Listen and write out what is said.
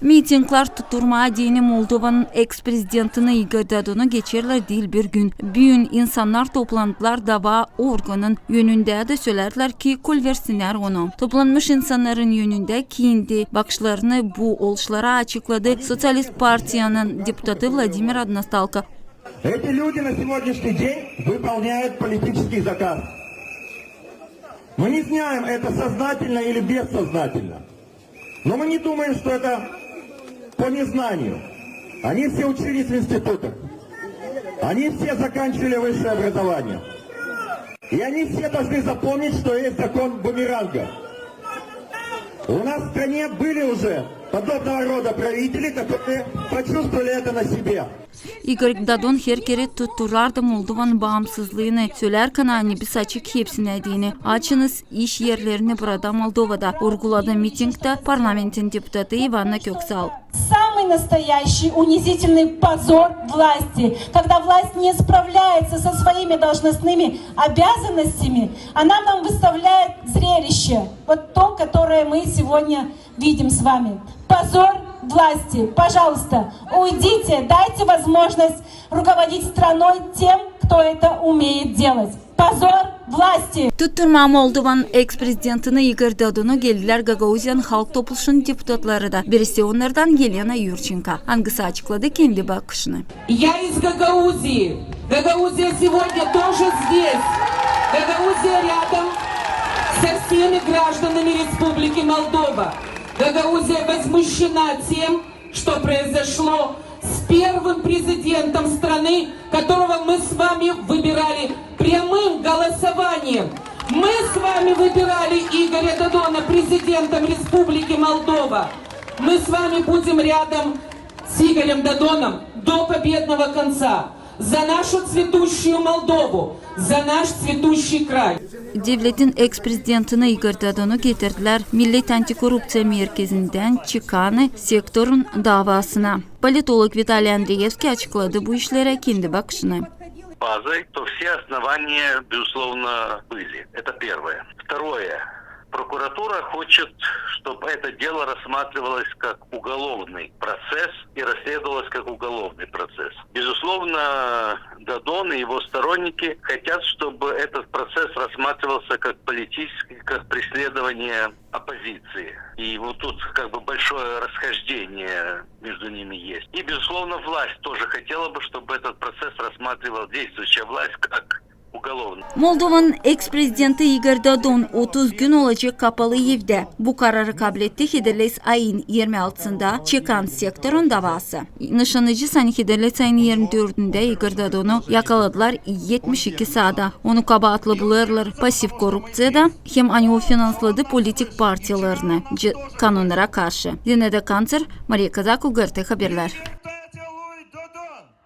Mitinglar tutturmaya dini Moldova'nın ex-prezidentini Igor Dodon'u geçerler değil bir gün. Bugün insanlar toplandılar dava organın yönünde de söylerler ki kul versinler onu. Toplanmış insanların yönünde kendi bakışlarını bu oluşlara açıkladı Sosyalist Partiyanın депутаты Владимир Односталко. Эти люди на сегодняшний день выполняют политический заказ. Мы не знаем, это сознательно или бессознательно. Но мы не думаем, что это по незнанию. Они все учились в институтах. Они все заканчивали высшее образование. И они все должны запомнить, что есть закон бумеранга. У нас в стране были уже подобного рода правители, которые почувствовали это на себе. Igor Dodon her kere tutturlardı Moldova'nın bağımsızlığını söylerken aynı bir açık hepsine açınız iş yerlerini burada Moldova'da vurguladı mitingde parlamentin депутаты Ивана Köksal. Самый настоящий унизительный позор власти, когда власть не справляется со своими должностными обязанностями, она нам выставляет зрелище, вот то, которое мы сегодня видим с вами. Позор власти, пожалуйста, уйдите, дайте возможность руководить страной тем, кто это умеет делать. Позор власти. Tutturma Moldova'nın ex-prezidentini Igor Dodon'u geldiler Gagauzyan Halk Topluluğu'nun deputatları da. Birisi onlardan Yelena Yurchenko. Hangisi açıkladı kendi bakışını. Я из Гагаузии. Гагаузия сегодня тоже здесь. Гагаузия рядом со всеми гражданами Республики Молдова. Гагаузия возмущена тем, что произошло с первым президентом страны, которого мы с вами выбирали прямым голосованием. Мы с вами выбирали Игоря Додона президентом Республики Молдова. Мы с вами будем рядом с Игорем Додоном до победного конца. За нашу цветущую Молдову, за наш цветущий край. Devletin ex-prezidentini Igor Dodon'u getirdiler Millet Antikorrupsiya Merkezi'nden çıkan sektorun davasına. Politolog Vitaliy Andreevskiy açıkladı bu işlere kendi bakışını. Базой, то все основания, безусловно, были. Это первое. Второе. Прокуратура хочет, чтобы это дело рассматривалось как уголовный процесс и расследовалось как уголовный процесс. Безусловно, Додон и его сторонники хотят, чтобы этот процесс рассматривался как политический, как преследование оппозиции. И вот тут как бы большое расхождение между ними есть. И, безусловно, власть тоже хотела бы, чтобы этот процесс рассматривала действующая власть как уголовный. Moldova'nın ex-prezidenti Igor Dodon 30 gün olacak kapalı evde. Bu kararı kabul etti Hederles ayın 26'sında çıkan sektörün davası. Nişanlıcı sani Hederles ayın 24'ünde Igor Dodon'u yakaladılar 72 saada. Onu kabahatlı bulurlar pasif korrupsiyada hem o finansladı politik partiyalarını kanunlara karşı. Yine de kanser Maria Kazak, UGRT Haberler.